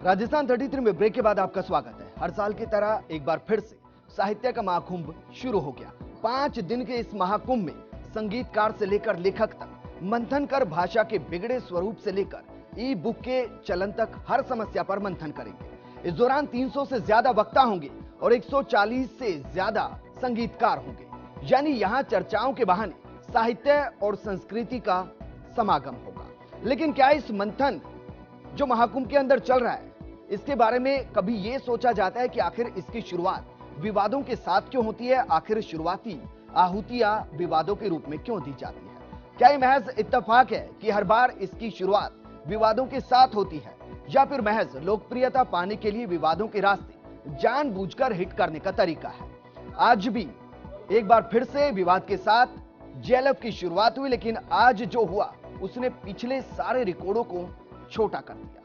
राजस्थान 33 में ब्रेक के बाद आपका स्वागत है। हर साल की तरह एक बार फिर से साहित्य का महाकुंभ शुरू हो गया। 5 दिन के इस महाकुंभ में संगीतकार से लेकर लेखक तक मंथन कर भाषा के बिगड़े स्वरूप से लेकर ई बुक के चलन तक हर समस्या पर मंथन करेंगे। इस दौरान 300 से ज्यादा वक्ता होंगे और 140 से ज्यादा संगीतकार होंगे। यानी यहां चर्चाओं के बहाने साहित्य और संस्कृति का समागम होगा। लेकिन क्या इस मंथन जो महाकुंभ के अंदर चल रहा है, इसके बारे में कभी यह सोचा जाता है कि आखिर इसकी शुरुआत विवादों के साथ क्यों होती है? आखिर शुरुआती आहुतियां विवादों के रूप में क्यों दी जाती है? क्या यह महज इत्तेफाक है कि हर बार इसकी शुरुआत विवादों के साथ होती है, या फिर महज लोकप्रियता पाने के लिए विवादों के रास्ते जानबूझकर हिट करने का तरीका है? आज भी एक बार फिर से विवाद के साथ जेएलएफ की शुरुआत हुई, लेकिन आज जो हुआ उसने पिछले सारे रिकॉर्डों को छोटा कर दिया।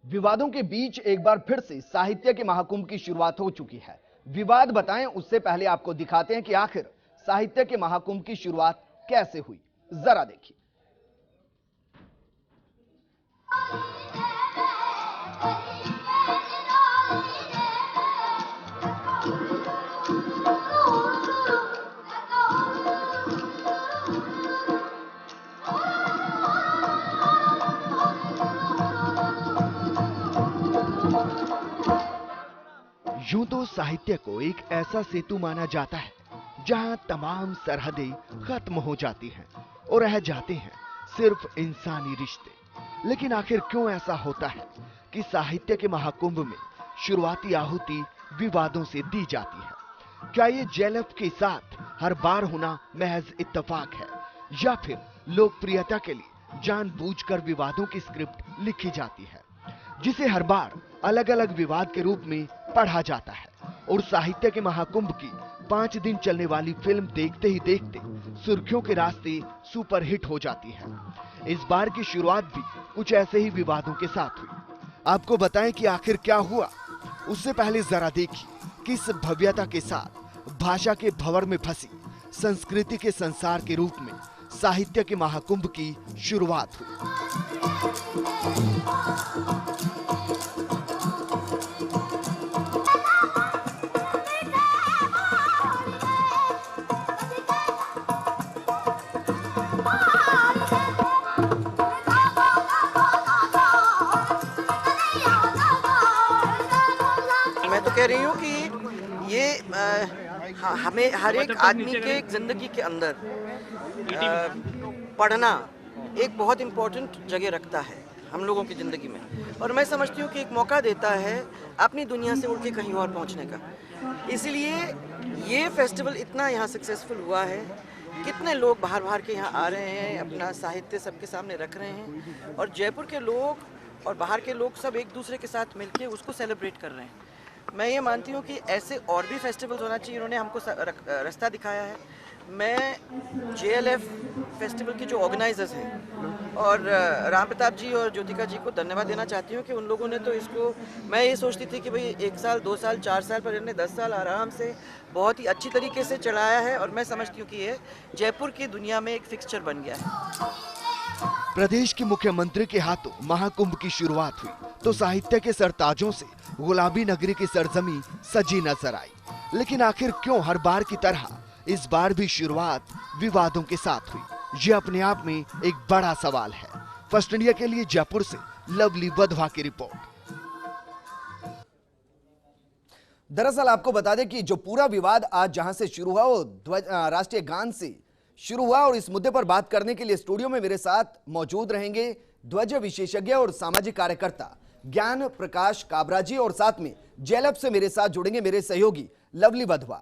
विवादों के बीच एक बार फिर से साहित्य के महाकुंभ की शुरुआत हो चुकी है। विवाद बताएं उससे पहले आपको दिखाते हैं कि आखिर साहित्य के महाकुंभ की शुरुआत कैसे हुई। जरा देखिए। यूं तो साहित्य को एक ऐसा सेतु माना जाता है जहां तमाम सरहदें खत्म हो जाती हैं और रह जाते हैं सिर्फ इंसानी रिश्ते। लेकिन आखिर क्यों ऐसा होता है कि साहित्य के महाकुंभ में शुरुआती आहुति विवादों से दी जाती है? क्या ये जेएलएफ के साथ हर बार होना महज इत्तेफाक है, या फिर लोकप्रियता के लिए जानबूझकर विवादों की स्क्रिप्ट लिखी जाती है, जिसे हर बार अलग अलग विवाद के रूप में पढ़ा जाता है? और साहित्य के महाकुंभ की 5 दिन चलने वाली फिल्म देखते ही देखते सुर्खियों के रास्ते सुपरहिट हो जाती है। इस बार की शुरुआत भी कुछ ऐसे ही विवादों के साथ हुई। आपको बताएं कि आखिर क्या हुआ, उससे पहले जरा देखिए किस भव्यता के साथ भाषा के भंवर में फंसी संस्कृति के संसार के रूप में साहित्य के महाकुंभ की शुरुआत हुई। कह रही हूँ कि ये हमें हर एक आदमी के जिंदगी के अंदर पढ़ना एक बहुत इम्पोर्टेंट जगह रखता है हम लोगों की ज़िंदगी में, और मैं समझती हूँ कि एक मौका देता है अपनी दुनिया से उड़ के कहीं और पहुँचने का। इसलिए ये फेस्टिवल इतना यहाँ सक्सेसफुल हुआ है। कितने लोग बाहर के यहाँ आ रहे हैं, अपना साहित्य सबके सामने रख रहे हैं, और जयपुर के लोग और बाहर के लोग सब एक दूसरे के साथ मिलके उसको सेलिब्रेट कर रहे हैं। मैं ये मानती हूँ कि ऐसे और भी फेस्टिवल्स होना चाहिए। इन्होंने हमको रास्ता दिखाया है। मैं जेएलएफ फेस्टिवल के जो ऑर्गेनाइजर्स हैं और राम प्रताप जी और ज्योतिका जी को धन्यवाद देना चाहती हूँ कि उन लोगों ने तो इसको, मैं ये सोचती थी कि भाई 1 साल 2 साल 4 साल, पर इन्होंने 10 साल आराम से बहुत ही अच्छी तरीके से चलाया है, और मैं समझती हूँ कि ये जयपुर की दुनिया में एक फिक्सचर बन गया है। प्रदेश के मुख्यमंत्री के हाथों महाकुंभ की शुरुआत हुई तो साहित्य के सरताजों से गुलाबी नगरी की सरजमी सजी नजर आई। लेकिन आखिर क्यों हर बार की तरह इस बार भी शुरुआत विवादों के साथ हुई? ये अपने आप में एक बड़ा सवाल है। फर्स्ट इंडिया के लिए जयपुर से लवली वधवा की रिपोर्ट। दरअसल आपको बता दें कि जो पूरा विवाद आज जहां से शुरू हुआ वो राष्ट्रीय गान से शुरू हुआ, और इस मुद्दे पर बात करने के लिए स्टूडियो में मेरे साथ मौजूद रहेंगे ध्वज विशेषज्ञ और सामाजिक कार्यकर्ता ज्ञान प्रकाश काबरा जी, और साथ में जेएलएफ से मेरे साथ जुड़ेंगे मेरे सहयोगी लवली वधवा।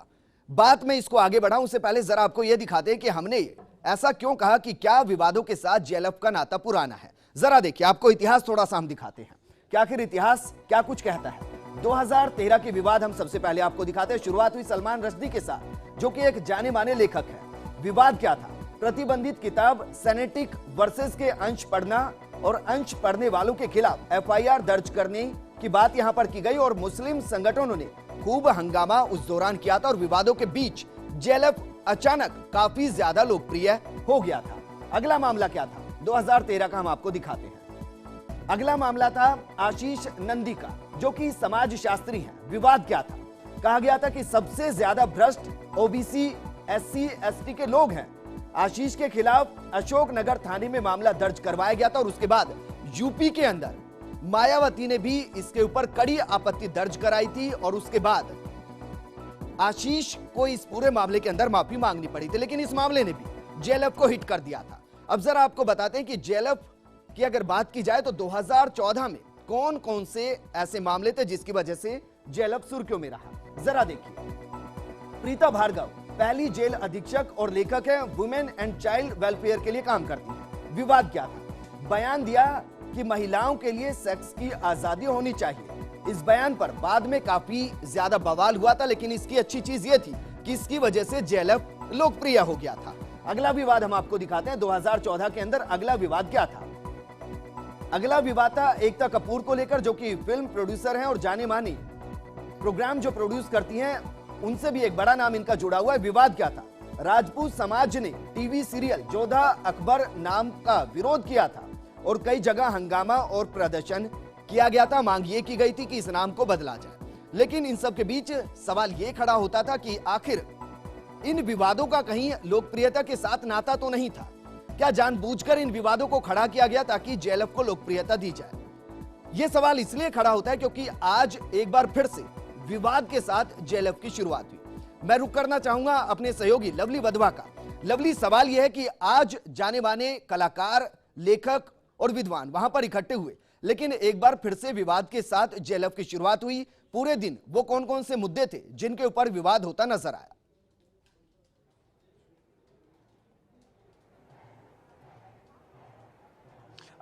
बात में इसको आगे बढ़ाऊं उससे पहले जरा आपको यह दिखाते हैं कि हमने ऐसा क्यों कहा कि क्या विवादों के साथ जेएलएफ का नाता पुराना है। जरा देखिए, आपको इतिहास थोड़ा सा हम दिखाते हैं कि आखिर इतिहास क्या कुछ कहता है। 2013 के विवाद हम सबसे पहले आपको दिखाते हैं। शुरुआत हुई सलमान रश्दी के साथ, जो कि एक जाने माने लेखक है। विवाद क्या था? प्रतिबंधित किताब सेनेटिक वर्सेस के अंश पढ़ना और अंश पढ़ने वालों के खिलाफ एफआईआर दर्ज करने की बात यहां पर की गई और मुस्लिम संगठनों ने खूब हंगामा उस दौरान किया था और विवादों के बीच जेएलएफ अचानक काफी ज्यादा लोकप्रिय हो गया था। अगला मामला क्या था 2013 का हम आपको दिखाते हैं। अगला मामला था आशीष नंदी का, जो कि समाज शास्त्री हैं। विवाद क्या था? कहा गया था कि सबसे ज्यादा भ्रष्ट ओबीसी एससी एसटी के लोग हैं। आशीष के खिलाफ अशोकनगर थाने में मामला दर्ज करवाया गया था और उसके बाद यूपी के अंदर मायावती ने भी इसके ऊपर कड़ी आपत्ति दर्ज कराई थी और उसके बाद आशीष को इस पूरे मामले के अंदर माफी मांगनी पड़ी थी, लेकिन इस मामले ने भी जेएलएफ को हिट कर दिया था। अब जरा आपको बताते हैं कि जेएलएफ की अगर बात की जाए तो 2014 में कौन कौन से ऐसे मामले थे जिसकी वजह से जेएलएफ सुर्खियों में रहा, जरा देखिए। प्रीता भार्गव पहली जेल अधीक्षक और लेखक है, वुमेन एंड चाइल्ड वेलफेयर के लिए काम करती है। विवाद क्या था? बयान दिया कि महिलाओं के लिए सेक्स की आजादी होनी चाहिए। इस बयान पर बाद में काफी ज्यादा बवाल हुआ था, लेकिन इसकी अच्छी चीज यह थी कि इसकी वजह से जेएलएफ लोकप्रिय हो गया था। अगला विवाद हम आपको दिखाते हैं। 2014 के अंदर अगला विवाद क्या था? अगला विवाद था एकता कपूर को लेकर, जो कि फिल्म प्रोड्यूसर हैं और जाने मानी प्रोग्राम जो प्रोड्यूस करती हैं, उनसे भी एक बड़ा नाम इनका जुड़ा हुआ है। विवाद क्या था? राजपूत समाज ने टीवी सीरियल जोधा अकबर नाम का विरोध किया था और कई जगह हंगामा और प्रदर्शन किया गया था। मांग ये की गई थी कि इस नाम को बदला जाए, लेकिन इन सब के बीच सवाल ये खड़ा होता था कि आखिर इन विवादों का कहीं लोकप्रियता के साथ नाता तो नहीं था? क्या जानबूझकर इन विवादों को खड़ा किया गया ताकि जेएलएफ को लोकप्रियता दी जाए? यह सवाल इसलिए खड़ा होता है क्योंकि आज एक बार फिर से विवाद के साथ जेएलएफ की शुरुआत हुई। मैं रुक करना चाहूंगा अपने सहयोगी लवली वधवा का। लवली, सवाल यह है कि आज जाने माने कलाकार, लेखक और विद्वान वहां पर इकट्ठे हुए, लेकिन एक बार फिर से विवाद के साथ जेएलएफ की शुरुआत हुई। पूरे दिन वो कौन कौन से मुद्दे थे जिनके ऊपर विवाद होता नजर आया?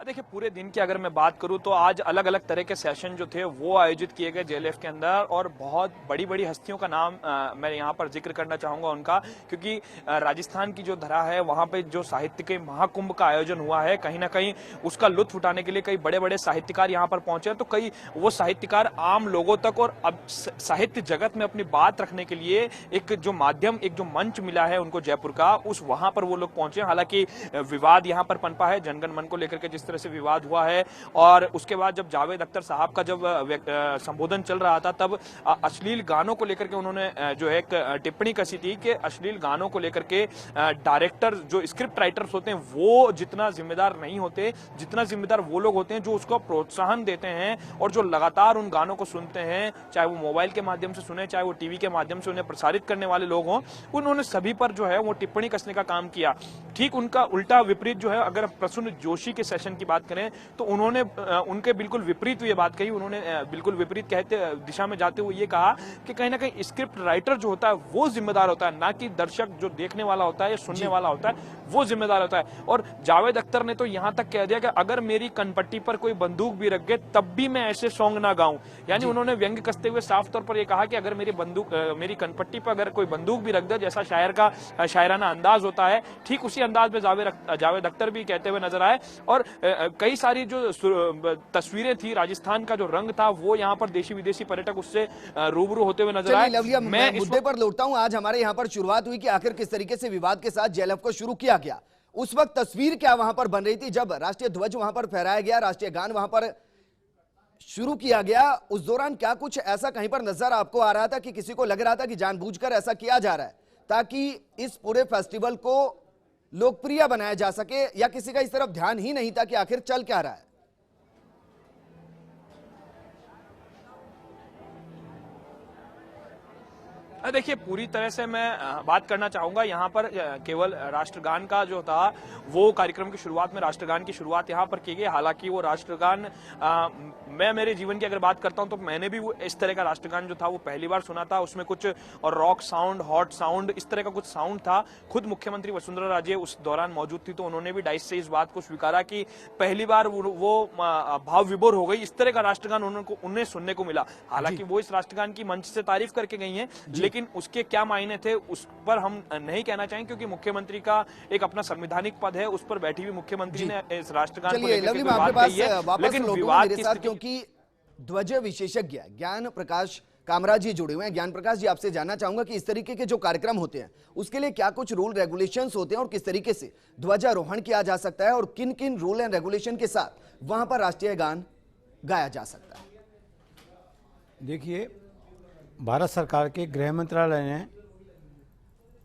देखिए, पूरे दिन की अगर मैं बात करूं तो आज अलग अलग तरह के सेशन जो थे वो आयोजित किए गए जेएलएफ के अंदर और बहुत बड़ी बड़ी हस्तियों का नाम मैं यहां पर जिक्र करना चाहूंगा उनका, क्योंकि राजस्थान की जो धरा है वहां पे जो साहित्य के महाकुंभ का आयोजन हुआ है, कहीं ना कहीं उसका लुत्फ उठाने के लिए कई बड़े बड़े साहित्यकार यहां पर पहुंचे। तो कई वो साहित्यकार आम लोगों तक और अब साहित्य जगत में अपनी बात रखने के लिए एक जो माध्यम, एक जो मंच मिला है उनको जयपुर का, उस वहां पर वो लोग पहुंचे। हालांकि विवाद यहां पर पनपा है जनगण मन को लेकर के, जिस तरह से विवाद हुआ है। और उसके बाद जब जावेद अख्तर साहब का जब संबोधन चल रहा था तब अश्लील गानों को लेकर के उन्होंने जो एक टिप्पणी कसी थी कि अश्लील गानों को लेकर के डायरेक्टर, जो स्क्रिप्ट राइटर्स होते हैं, वो जितना जिम्मेदार नहीं होते जितना जिम्मेदार वो लोग होते हैं जो उसको प्रोत्साहन देते हैं और जो लगातार उन गानों को सुनते हैं, चाहे वो मोबाइल के माध्यम से सुने, चाहे वो टीवी के माध्यम से उन्हें प्रसारित करने वाले लोग हों। उन्होंने सभी पर जो है वो टिप्पणी कसने का काम किया। ठीक उनका उल्टा विपरीत जो है, अगर प्रसून जोशी के सेशन की बात करें तो उन्होंने उनके बिल्कुल विपरीत ये बात कही। उन्होंने बिल्कुल विपरीत कहते दिशा में जाते हुए ये कहा कि कहीं ना कहीं स्क्रिप्ट राइटर जो होता है वो जिम्मेदार होता है, ना कि दर्शक जो देखने वाला होता है या सुनने वाला होता है वो जिम्मेदार होता है। और जावेद अख्तर ने तो यहां तक कह दिया कि अगर मेरी कनपट्टी पर कोई बंदूक भी रख गए तब भी मैं ऐसे सॉन्ग ना गाऊं। यानी उन्होंने व्यंग्य कसते हुए साफ तौर पर यह कहा कि अगर मेरी कनपट्टी पर अगर कोई बंदूक भी रख दे, जैसा शायर का शायराना अंदाज होता है, ठीक उसी अंदाज में जावेद अख्तर भी कहते हुए नजर आए। और कई सारी जो तस्वीरें थी, राजस्थान का जो रंग था, वो यहाँ पर देशी विदेशी पर्यटक उससे रूबरू होते हुए नजर आए। मैं मुद्दे पर लौटता हूं। आज हमारे यहाँ पर शुरुआत हुई कि आखिर किस तरीके से विवाद के साथ जेएलएफ को शुरू किया गया। उस वक्त तस्वीर क्या वहां पर बन रही थी जब राष्ट्रीय ध्वज वहां पर फहराया गया, राष्ट्रीय गान वहां पर शुरू किया गया? उस दौरान क्या कुछ ऐसा कहीं पर नजर आपको आ रहा था कि किसी को लग रहा था कि जानबूझकर ऐसा किया जा रहा है ताकि इस पूरे फेस्टिवल को लोकप्रिय बनाया जा सके, या किसी का इस तरफ ध्यान ही नहीं था कि आखिर चल क्या रहा है? देखिए, पूरी तरह से मैं बात करना चाहूंगा यहाँ पर केवल राष्ट्रगान का जो था वो कार्यक्रम की शुरुआत में राष्ट्रगान की शुरुआत यहाँ पर की गई। हालांकि वो राष्ट्रगान मैं मेरे जीवन की अगर बात करता हूँ तो मैंने भी वो इस तरह का राष्ट्रगान जो था वो पहली बार सुना था। उसमें कुछ और रॉक साउंड, हॉट साउंड, इस तरह का कुछ साउंड था। खुद मुख्यमंत्री वसुंधरा राजे उस दौरान मौजूद थी तो उन्होंने भी डाइस से इस बात को स्वीकारा कि पहली बार वो भाव विभोर हो गई, इस तरह का राष्ट्रगान उन्हें सुनने को मिला। हालांकि वो इस राष्ट्रगान की मंच से तारीफ करके गई है, लेकिन उसके क्या मायने थे उस पर हम नहीं कहना चाहेंगे, क्योंकि मुख्यमंत्री का एक अपना संवैधानिक पद है, उस पर बैठी हुई मुख्यमंत्री ने इस राष्ट्रगान को चलिए लेकर लवली, के मैं कोई आपके बात पास कही है, वापस लेकिन लौटूंगा विवाद मेरे की साथ, स्थिति। क्योंकि ध्वज विशेषज्ञ ज्ञान प्रकाश कामराज जी जुड़े हुए हैं। ज्ञान प्रकाश जी, आपसे जानना चाहूंगा कि इस तरीके के जो कार्यक्रम होते हैं उसके लिए क्या कुछ रूल रेगुलेशंस होते हैं और किस तरीके से ध्वजारोहण किया जा सकता है और किन किन रूल एंड रेगुलेशन के साथ वहां पर राष्ट्रीय गान गाया जा सकता है? देखिए, भारत सरकार के गृह मंत्रालय ने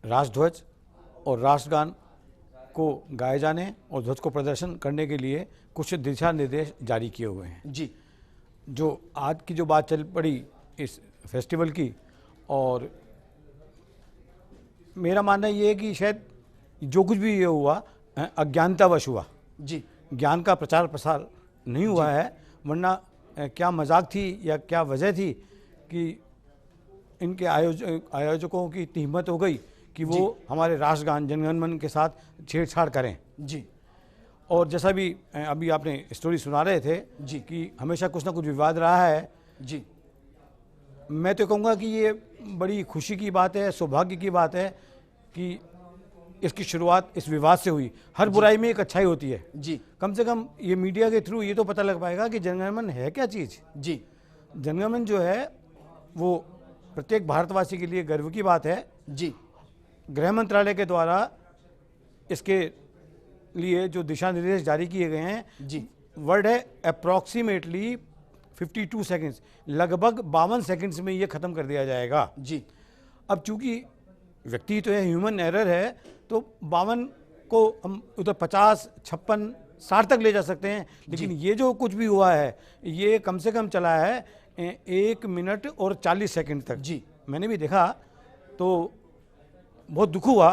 राष्ट्रध्वज और राष्ट्रगान को गाए जाने और ध्वज को प्रदर्शन करने के लिए कुछ दिशा निर्देश जारी किए हुए हैं जी। जो आज की जो बात चल पड़ी इस फेस्टिवल की, और मेरा मानना ये है कि शायद जो कुछ भी ये हुआ अज्ञानतावश हुआ जी। ज्ञान का प्रचार प्रसार नहीं हुआ है, वरना क्या मजाक थी या क्या वजह थी कि इनके आयोजकों की इतनी हिम्मत हो गई कि वो हमारे राष्ट्रगान जनगण मन के साथ छेड़छाड़ करें जी। और जैसा भी अभी आपने स्टोरी सुना रहे थे जी कि हमेशा कुछ ना कुछ विवाद रहा है। जी। मैं तो कहूँगा कि ये बड़ी खुशी की बात है, सौभाग्य की बात है कि इसकी शुरुआत इस विवाद से हुई। हर बुराई में एक अच्छाई होती है जी। कम से कम ये मीडिया के थ्रू ये तो पता लग पाएगा कि जनगण मन है क्या चीज़। जी। जनगण मन जो है वो प्रत्येक भारतवासी के लिए गर्व की बात है। जी। गृह मंत्रालय के द्वारा इसके लिए जो दिशा निर्देश जारी किए गए हैं, जी। वर्ड है अप्रॉक्सीमेटली 52 सेकंड्स, लगभग 52 सेकंड्स में ये खत्म कर दिया जाएगा। जी। अब चूंकि व्यक्ति तो है, ह्यूमन एरर है, तो 52 को हम उधर 50, 56, 60 तक ले जा सकते हैं, लेकिन ये जो कुछ भी हुआ है ये कम से कम चला है 1 मिनट और 40 सेकंड तक। जी। मैंने भी देखा तो बहुत दुख हुआ।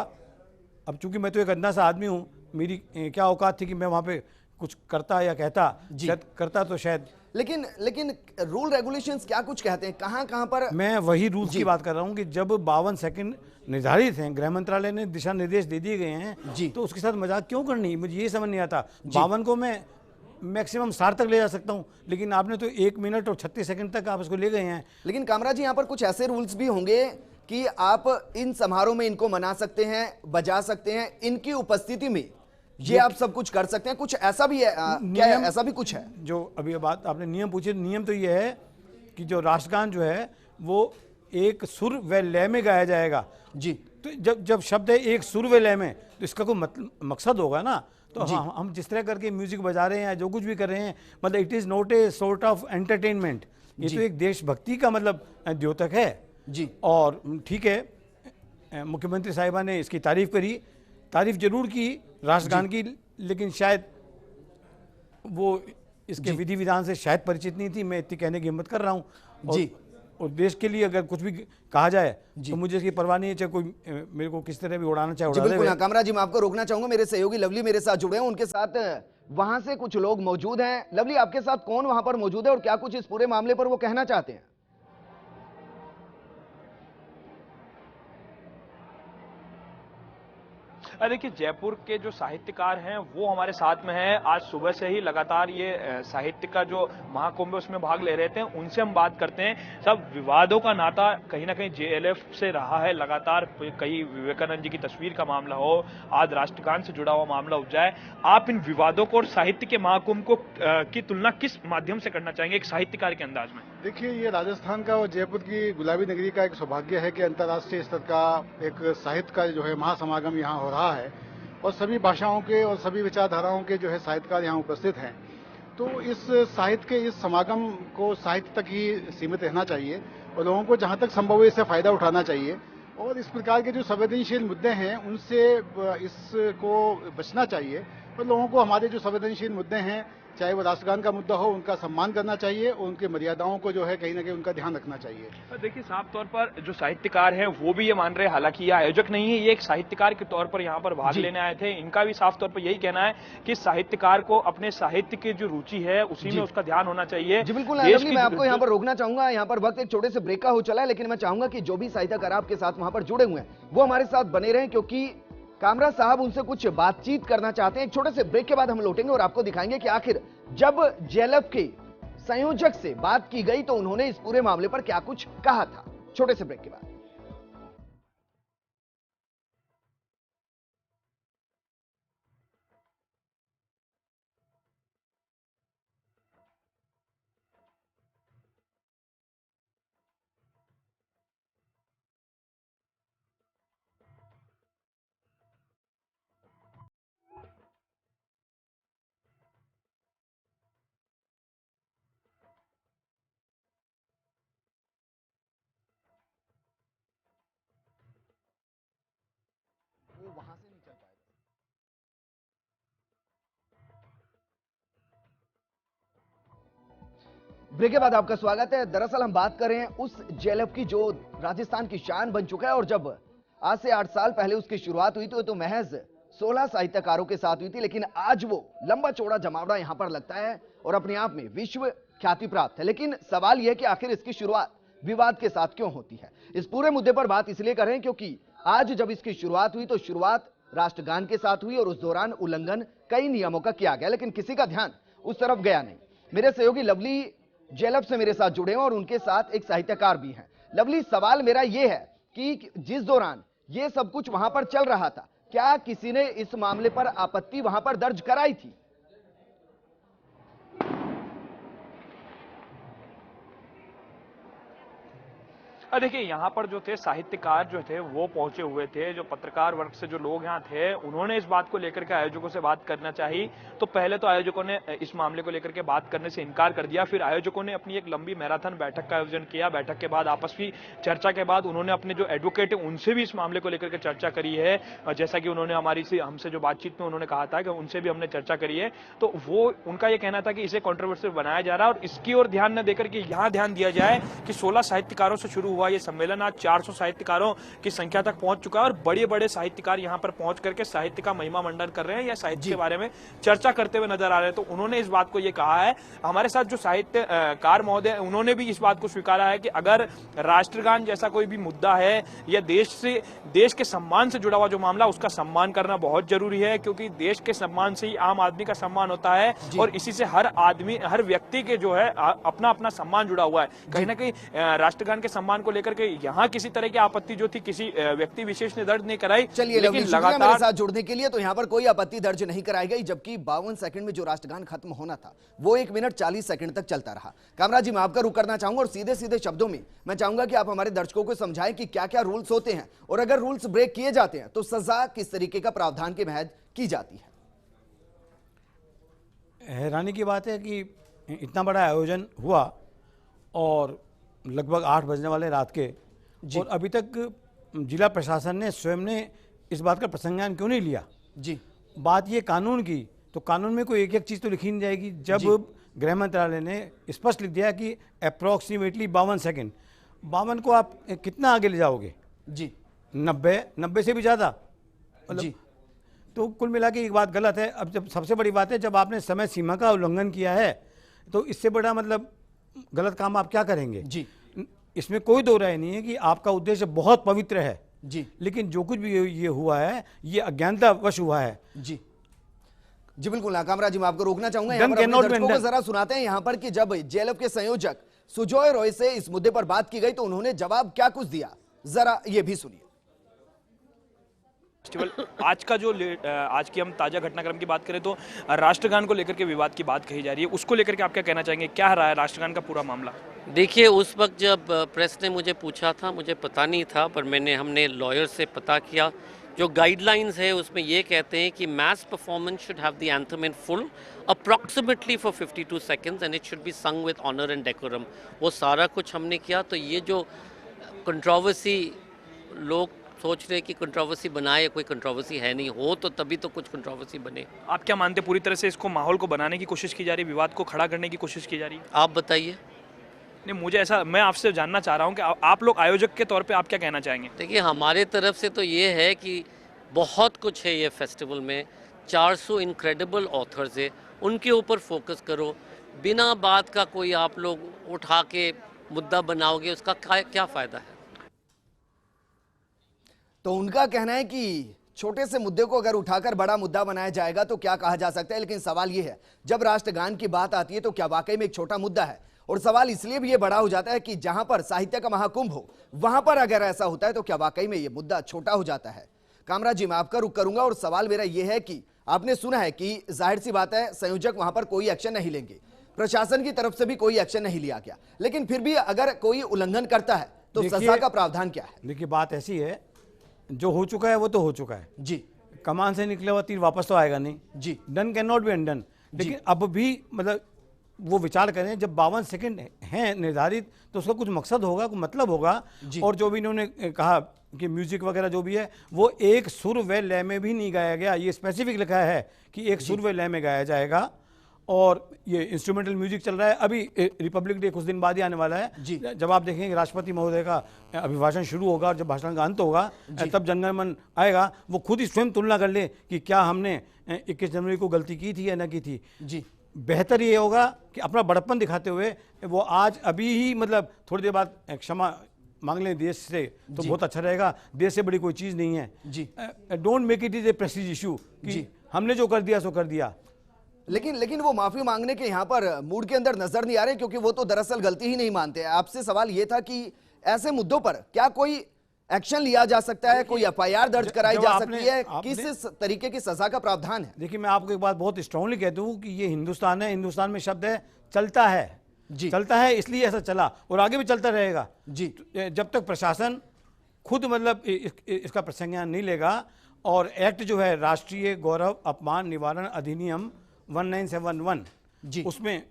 अब चूंकि मैं तो एक अंधा सा आदमी हूँ, मेरी क्या औकात थी कि मैं वहाँ पे कुछ करता या कहता, शायद करता तो शायद। लेकिन रूल रेगुलेशंस क्या कुछ कहते हैं, कहां पर? मैं वही रूल्स की बात कर रहा हूँ कि जब 52 सेकंड निर्धारित हैं, गृह मंत्रालय ने दिशा निर्देश दे दिए गए हैं जी। तो उसके साथ मजाक क्यों करनी, मुझे ये समझ नहीं आता। 52 को मैं मैक्सिमम 60 तक ले जा सकता हूँ, लेकिन आपने तो 1 मिनट और 36 सेकंड तक आप इसको ले गए हैं। लेकिन कामराज जी, यहाँ पर कुछ ऐसे रूल्स भी होंगे कि आप इन समारोह में इनको मना सकते हैं, बजा सकते हैं, इनकी उपस्थिति में ये आप सब कुछ कर सकते हैं, कुछ ऐसा भी है क्या? ऐसा भी कुछ है? जो अभी बात आपने नियम पूछे, नियम तो ये है कि जो राष्ट्रगान जो है वो एक सुर व लय में गाया जाएगा। जी। तो जब शब्द है एक सुर व लय में, तो इसका कोई मकसद होगा ना। तो हम जिस तरह करके म्यूजिक बजा रहे हैं या जो कुछ भी कर रहे हैं, मतलब it is not a sort of entertainment, ये तो एक देशभक्ति का मतलब द्योतक है। जी। और ठीक है, मुख्यमंत्री साहिबा ने इसकी तारीफ जरूर की राष्ट्रगान की, लेकिन शायद वो इसके विधि विधान से शायद परिचित नहीं थी। मैं इतनी कहने की हिम्मत कर रहा हूँ। जी। और देश के लिए अगर कुछ भी कहा जाए तो मुझे इसकी परवाह नहीं है, चाहे कोई मेरे को किस तरह भी उड़ाना चाहे उड़ा दे। बिल्कुल। कामराज जी, मैं आपको रोकना चाहूंगा, मेरे सहयोगी लवली मेरे साथ जुड़े हैं, उनके साथ वहां से कुछ लोग मौजूद हैं। लवली, आपके साथ कौन वहां पर मौजूद है और क्या कुछ इस पूरे मामले पर वो कहना चाहते हैं? देखिए, जयपुर के जो साहित्यकार हैं वो हमारे साथ में हैं। आज सुबह से ही लगातार ये साहित्य का जो महाकुंभ है उसमें भाग ले रहे थे। उनसे हम बात करते हैं। सब विवादों का नाता कहीं ना कहीं जेएलएफ से रहा है लगातार। कहीं विवेकानंद जी की तस्वीर का मामला हो, आज राष्ट्रगान से जुड़ा हुआ मामला हो जाए, आप इन विवादों को और साहित्य के महाकुंभ को की तुलना किस माध्यम से करना चाहेंगे एक साहित्यकार के अंदाज में? देखिए, ये राजस्थान का और जयपुर की गुलाबी नगरी का एक सौभाग्य है कि अंतर्राष्ट्रीय स्तर का एक साहित्य का जो है महासमागम यहाँ हो रहा है और सभी भाषाओं के और सभी विचारधाराओं के जो है साहित्यकार यहाँ उपस्थित हैं। तो इस साहित्य के इस समागम को साहित्य तक ही सीमित रहना चाहिए और लोगों को जहाँ तक संभव है इससे फायदा उठाना चाहिए और इस प्रकार के जो संवेदनशील मुद्दे हैं उनसे इसको बचना चाहिए और लोगों को हमारे जो संवेदनशील मुद्दे हैं, चाहे वो राष्ट्रगान का मुद्दा हो, उनका सम्मान करना चाहिए और उनकी मर्यादाओं को जो है कहीं ना कहीं उनका ध्यान रखना चाहिए। देखिए, साफ तौर पर जो साहित्यकार हैं वो भी ये मान रहे हैं, हालांकि ये आयोजक नहीं है, ये एक साहित्यकार के तौर पर यहाँ पर भाग लेने आए थे। इनका भी साफ तौर पर यही कहना है कि साहित्यकार को अपने साहित्य की जो रुचि है उसी में उसका ध्यान होना चाहिए। जी बिल्कुल। मैं आपको यहाँ पर रोकना चाहूंगा, यहाँ पर वक्त एक छोटे से ब्रेक का हो चला है, लेकिन मैं चाहूंगा कि जो भी साहित्यकार आपके साथ वहां पर जुड़े हुए हैं वो हमारे साथ बने रहें, क्योंकि कामराज साहब उनसे कुछ बातचीत करना चाहते हैं। एक छोटे से ब्रेक के बाद हम लौटेंगे और आपको दिखाएंगे कि आखिर जब जेएलएफ के संयोजक से बात की गई तो उन्होंने इस पूरे मामले पर क्या कुछ कहा था। छोटे से ब्रेक के बाद। ब्रेक के बाद आपका स्वागत है। दरअसल हम बात कर रहे हैं उस जेएलएफ की जो राजस्थान की शान बन चुका है, और जब आज से 8 साल पहले उसकी शुरुआत हुई तो महज 16 साहित्यकारों के साथ हुई थी, लेकिन आज वो लंबा चौड़ा जमावड़ा यहां पर लगता है और अपने आप में विश्व ख्याति प्राप्त है। लेकिन सवाल यह कि आखिर इसकी शुरुआत विवाद के साथ क्यों होती है। इस पूरे मुद्दे पर बात इसलिए कर रहे हैं क्योंकि आज जब इसकी शुरुआत हुई तो शुरुआत राष्ट्रगान के साथ हुई और उस दौरान उल्लंघन कई नियमों का किया गया, लेकिन किसी का ध्यान उस तरफ गया नहीं। मेरे सहयोगी लवली जेएलएफ से मेरे साथ जुड़े हैं और उनके साथ एक साहित्यकार भी हैं। लवली, सवाल मेरा यह है कि जिस दौरान यह सब कुछ वहां पर चल रहा था, क्या किसी ने इस मामले पर आपत्ति वहां पर दर्ज कराई थी? देखिए, यहाँ पर जो थे साहित्यकार जो थे वो पहुंचे हुए थे, जो पत्रकार वर्ग से जो लोग यहाँ थे उन्होंने इस बात को लेकर के आयोजकों से बात करना चाहिए। तो पहले तो आयोजकों ने इस मामले को लेकर के बात करने से इनकार कर दिया। फिर आयोजकों ने अपनी एक लंबी मैराथन बैठक का आयोजन किया। बैठक के बाद आपसी चर्चा के बाद उन्होंने अपने जो एडवोकेट है उनसे भी इस मामले को लेकर के चर्चा करी है। जैसा कि उन्होंने हमसे जो बातचीत में उन्होंने कहा था कि उनसे भी हमने चर्चा करी है, तो वो उनका ये कहना था कि इसे कॉन्ट्रोवर्शियल बनाया जा रहा है और इसकी ओर ध्यान न देकर के यहाँ ध्यान दिया जाए कि 16 साहित्यकारों से शुरू हुआ ये सम्मेलन आज 400 साहित्यकारों की संख्या तक पहुंच चुका है और बड़े बड़े साहित्यकार यहां पर पहुंच करके साहित्य का महिमा मंडन कर रहे हैं या साहित्य के बारे में चर्चा करते हुए नजर आ रहे हैं। तो उन्होंने इस बात को ये कहा है। हमारे साथ जो साहित्यकार महोदय उन्होंने भी इस बात को स्वीकारा है कि अगर राष्ट्रगान जैसा कोई भी मुद्दा है या देश के सम्मान से जुड़ा हुआ जो मामला, उसका सम्मान करना बहुत जरूरी है, क्योंकि देश के सम्मान से ही आम आदमी का सम्मान होता है और इसी से हर व्यक्ति के जो है अपना अपना सम्मान जुड़ा हुआ है। कहीं ना कहीं राष्ट्रगान के सम्मान को लेकर के यहाँ किसी तरह की आपत्ति जो थी किसी व्यक्ति विशेष ने दर्ज नहीं कराई। चलिए, लेकिन लगातार मेरे साथ जुड़ने के लिए तो यहाँ पर कोई आपत्ति दर्ज नहीं कराई गई, जबकि 52 सेकंड में जो राष्ट्रगान खत्म होना था वो 1 मिनट 40 सेकंड तक चलता रहा। कामराज जी, मैं आपका रुख करना चाहूंगा और सीधे सीधे शब्दों में मैं चाहूंगा कि आप हमारे दर्शकों को समझाएं कि क्या क्या रूल्स होते हैं और अगर रूल्स ब्रेक किए जाते हैं तो सजा किस तरीके का प्रावधान के महज की जाती है। हैरानी की बात है कि इतना बड़ा आयोजन हुआ और लगभग 8 बजने वाले रात के, और अभी तक जिला प्रशासन ने स्वयं ने इस बात का प्रसंज्ञान क्यों नहीं लिया। जी, बात ये कानून की, तो कानून में कोई एक एक चीज़ तो लिखी नहीं जाएगी। जब गृह मंत्रालय ने स्पष्ट लिख दिया कि अप्रॉक्सीमेटली 52 सेकेंड, 52 को आप कितना आगे ले जाओगे जी, 90 से भी ज़्यादा, मतलब तो कुल मिला के एक बात गलत है। अब जब सबसे बड़ी बात है, जब आपने समय सीमा का उल्लंघन किया है तो इससे बड़ा मतलब गलत काम आप क्या करेंगे। जी, इसमें कोई दो राय नहीं है कि आपका उद्देश्य बहुत पवित्र है जी, लेकिन जो कुछ भी ये हुआ है ये अज्ञानतावश हुआ है। जी जी, बिल्कुल। कामराज जी, मैं आपको रोकना चाहूंगा, यहाँ पर अपने दर्शकों को जरा सुनाते हैं यहाँ पर कि जब जेएलएफ के संयोजक सुजॉय रॉय से इस मुद्दे पर बात की गई तो उन्होंने जवाब क्या कुछ दिया, जरा ये भी सुनिए। आज की हम ताजा घटनाक्रम की बात करें तो राष्ट्रगान को लेकर के विवाद की बात कही जा रही है, उसको लेकर के आप क्या कहना चाहेंगे? क्या रहा है राष्ट्रगान का पूरा मामला? देखिए, उस वक्त जब प्रेस ने मुझे पूछा था, मुझे पता नहीं था, पर हमने लॉयर से पता किया। जो गाइडलाइंस है उसमें ये कहते हैं कि mass performance should have the anthem in full approximately for 52 seconds and it should be sung with honour and decorum. वो सारा कुछ हमने किया। तो ये जो कंट्रोवर्सी, लोग सोच रहे कि कंट्रोवर्सी बनाए, कोई कंट्रोवर्सी है नहीं, हो तो तभी तो कुछ कंट्रोवर्सी बने। आप क्या मानते, पूरी तरह से इसको माहौल को बनाने की कोशिश की जा रही है, विवाद को खड़ा करने की कोशिश की जा रही है? आप बताइए। नहीं, मुझे ऐसा, मैं आपसे जानना चाह रहा हूं कि आप लोग आयोजक के तौर पे आप क्या कहना चाहेंगे? देखिए, हमारे तरफ से तो ये है कि बहुत कुछ है ये फेस्टिवल में। 400 इनक्रेडिबल ऑथर्स है, उनके ऊपर फोकस करो। बिना बात का कोई आप लोग उठा के मुद्दा बनाओगे, उसका क्या फ़ायदा है? तो उनका कहना है कि छोटे से मुद्दे को अगर उठाकर बड़ा मुद्दा बनाया जाएगा तो क्या कहा जा सकता है, लेकिन सवाल यह है जब राष्ट्रगान की बात आती है तो क्या वाकई में एक छोटा मुद्दा है। और सवाल इसलिए भी ये बड़ा हो जाता है कि जहां पर साहित्य का महाकुंभ हो वहां पर अगर ऐसा होता है तो क्या वाकई में ये मुद्दा छोटा हो जाता है। कामराज जी, मैं आपका रुख करूंगा और सवाल मेरा यह है कि आपने सुना है कि जाहिर सी बात है संयोजक वहां पर कोई एक्शन नहीं लेंगे, प्रशासन की तरफ से भी कोई एक्शन नहीं लिया गया, लेकिन फिर भी अगर कोई उल्लंघन करता है तो सजा का प्रावधान क्या है? देखिए, बात ऐसी है, जो हो चुका है वो तो हो चुका है जी। कमान से निकला हुआ तीर वापस तो आएगा नहीं जी। Done can not be undone. लेकिन अब भी मतलब वो विचार करें, जब 52 सेकंड हैं निर्धारित तो उसका कुछ मकसद होगा, कुछ मतलब होगा। और जो भी इन्होंने कहा कि म्यूजिक वगैरह जो भी है वो एक सुर व लय में भी नहीं गाया गया, ये स्पेसिफिक लिखा है कि एक सुर व लय में गाया जाएगा। और ये इंस्ट्रूमेंटल म्यूजिक चल रहा है। अभी रिपब्लिक डे कुछ दिन बाद ही आने वाला है जी। जब आप देखेंगे राष्ट्रपति महोदय का अभिभाषण शुरू होगा और जब भाषण का अंत होगा तब जनगण मन आएगा, वो खुद ही स्वयं तुलना कर ले कि क्या हमने 21 जनवरी को गलती की थी या न की थी। जी, बेहतर ये होगा कि अपना बड़प्पन दिखाते हुए वो आज अभी ही मतलब थोड़ी देर बाद क्षमा मांग लें देश से तो बहुत अच्छा रहेगा। देश से बड़ी कोई चीज़ नहीं है। जी, don't make it is a prestige issue कि हमने जो कर दिया सो कर दिया। लेकिन वो माफी मांगने के यहाँ पर मूड के अंदर नजर नहीं आ रहे, क्योंकि वो तो दरअसल गलती ही नहीं मानते। आपसे सवाल ये था कि ऐसे मुद्दों पर क्या कोई एक्शन लिया जा सकता है, कोई एफआईआर दर्ज कराई जा सकती है, किस तरीके की सजा का प्रावधान है? देखिए, मैं आपको एक बात बहुत स्ट्रांगली कहता हूँ कि ये हिंदुस्तान है, हिंदुस्तान में शब्द है चलता है जी, चलता है, इसलिए ऐसा चला और आगे भी चलता रहेगा जी। जब तक प्रशासन खुद मतलब इसका प्रसंज्ञान नहीं लेगा। और एक्ट जो है राष्ट्रीय गौरव अपमान निवारण अधिनियम 1971 जी, उसमें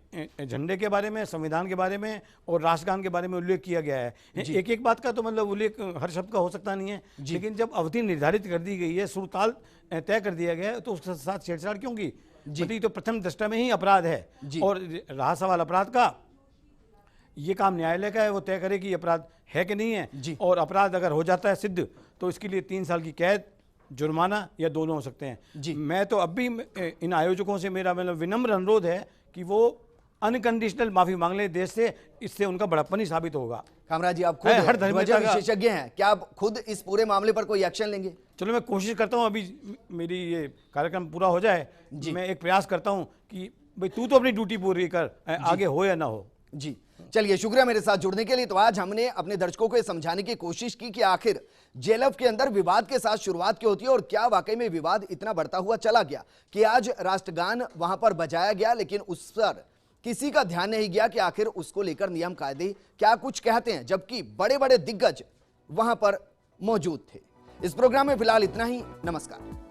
झंडे के बारे में, संविधान के बारे में और राष्ट्रगान के बारे में उल्लेख किया गया है। एक एक बात का तो मतलब उल्लेख हर शब्द का हो सकता नहीं है, लेकिन जब अवधि निर्धारित कर दी गई है, सुरताल तय कर दिया गया है, तो उसके साथ छेड़छाड़ क्यों की? तो प्रथम दृष्टया में ही अपराध है। और रहा सवाल अपराध का, ये काम न्यायालय का है, वो तय करे कि अपराध है कि नहीं है। और अपराध अगर हो जाता है सिद्ध तो इसके लिए 3 साल की कैद, जुर्माना या दोनों हो सकते हैं। मैं तो अब भी इन आयोजकों से मेरा मतलब विनम्र अनुरोध है कि वो अनकंडीशनल माफी मांग ले देश से, इससे उनका बड़प्पन ही साबित होगा। कामराज जी, आप खुद हर धर्मनिरपेक्ष विशेषज्ञ हैं, क्या आप खुद इस पूरे मामले पर कोई एक्शन लेंगे? चलो, मैं कोशिश करता हूँ, अभी मेरी ये कार्यक्रम पूरा हो जाए, मैं एक प्रयास करता हूँ कि भाई तू तो अपनी ड्यूटी पूरी कर, आगे हो या ना हो। जी, चलिए, शुक्रिया मेरे साथ जुड़ने के लिए। तो आज हमने अपने दर्शकों को ये समझाने की कोशिश की कि आखिर जेएलएफ के अंदर विवाद के साथ शुरुआत क्यों होती है और क्या वाकई में विवाद इतना बढ़ता हुआ चला गया कि आज राष्ट्रगान वहां पर बजाया गया, लेकिन उस पर किसी का ध्यान नहीं गया कि आखिर उसको लेकर नियम कायदे क्या कुछ कहते हैं, जबकि बड़े बड़े दिग्गज वहां पर मौजूद थे। इस प्रोग्राम में फिलहाल इतना ही। नमस्कार।